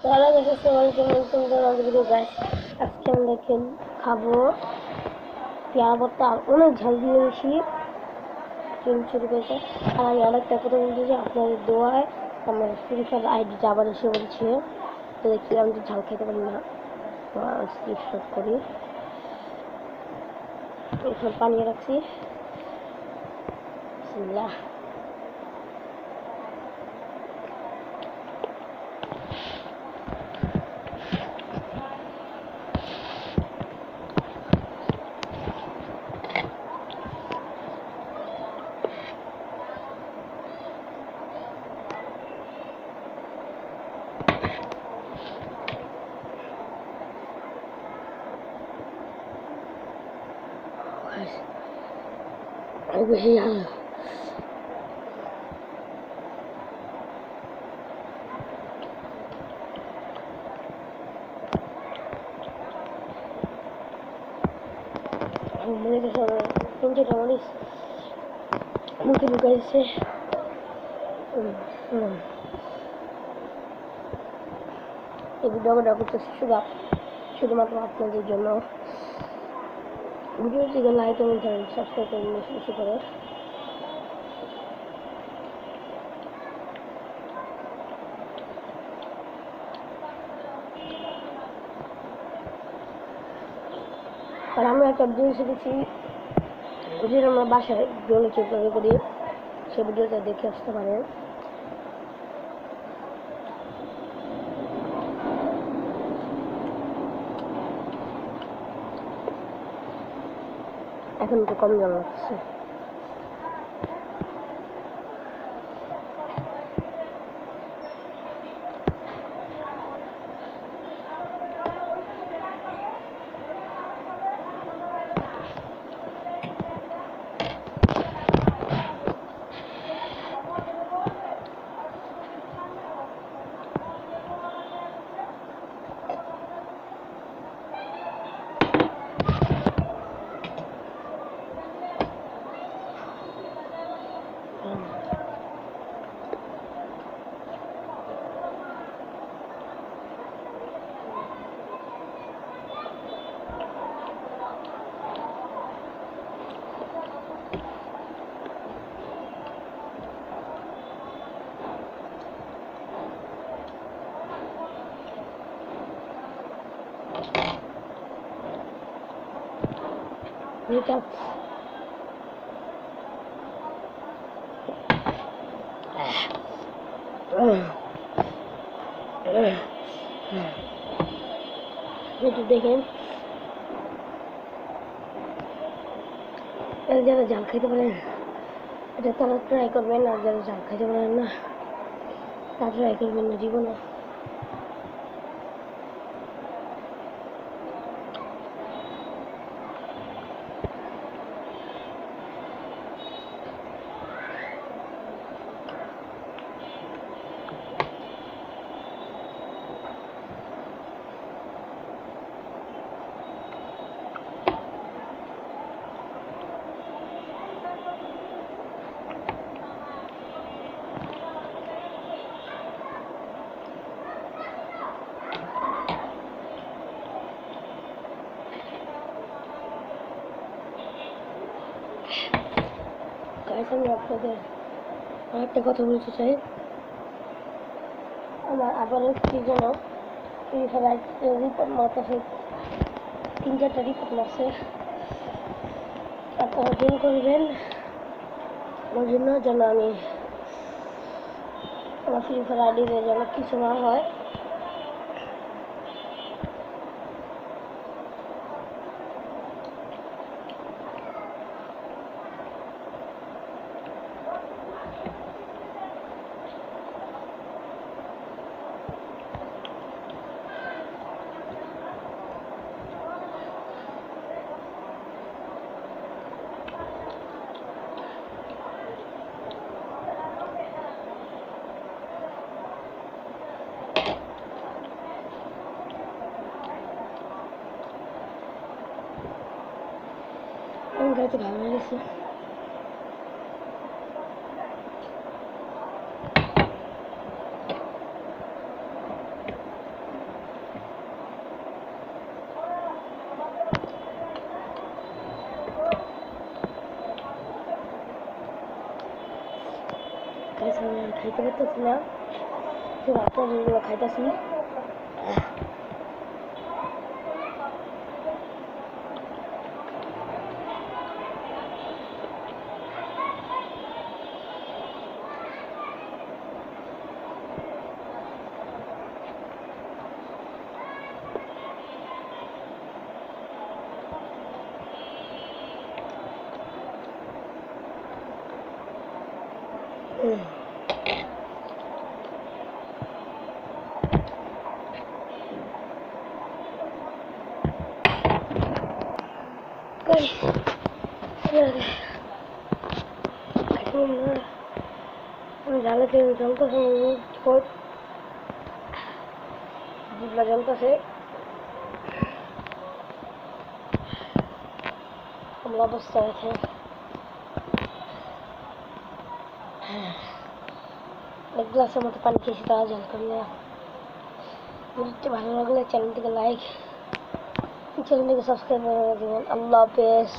ভালো গেছে সবাই ভিডিও গাইস। আজকে আমরা খাবো পেয়ারা ভর্তা আর অনেক ঝাল দিয়ে বেশি শুরু করেছে। আর আমি আরেকটা কথা বলতে চাই, আপনাদের দোয়ায় আমার ফ্রি ফায়ার আইডিটা আবার এসে বলছে। তো দেখি আমি তো ঝাল খেতে পারি না, তো স্কিপ করি। এখানে পানি রাখছি, বিসমিল্লাহ। বেশি ঝাল মনে করছে পঞ্চাটা মরিচ মুখে ঢুকাইছে। এই ভিডিওটা করতেছি শুধুমাত্র আপনাদের জন্য। ভিডিওটিকে লাইক এবং চ্যানেল সাবস্ক্রাইব করুন বেশি বেশি করে। আর আমরা একটা ভিডিও শিখেছি, যেটা আমরা বাসায় জলে কিভাবে করি, সে ভিডিওটা দেখে আসতে পারেন। এখন তো কম জল লাগছে। দেখেন, যারা ঝাল খাইতে পারেন এটা তারা ট্রাই করবেন, আর যারা ঝাল খাইতে পারেন না তারা ট্রাই করবেন না জীবনে। আমি আপনাদের আরেকটা কথা বলতে চাই, আমার আবার কি যেন রিপোর্ট মারতেছে, 3-4টা রিপোর্ট মারছে। আপনারা জেন করবেন আমার জন্য, যেন আমি আমার ফ্রি ফায়ার আইডিতে যেন কিছু না হয়। গাইতে ভালো লেগেছে। খাইতে পারতেছি না, তো রাতের খাইতেছি। আমি জ্বালাতে জ্বলতেছে, জিবলা জ্বলতেছে, আমরা অবস্থা আছে। এক গ্লাসের মতো পানি খেয়েছি, তারা জল করলে। ভালো লাগলে চ্যানেলটিকে লাইক, চ্যানেলটিকে সাবস্ক্রাইব করে দেবেন। আল্লাহ হাফেজ।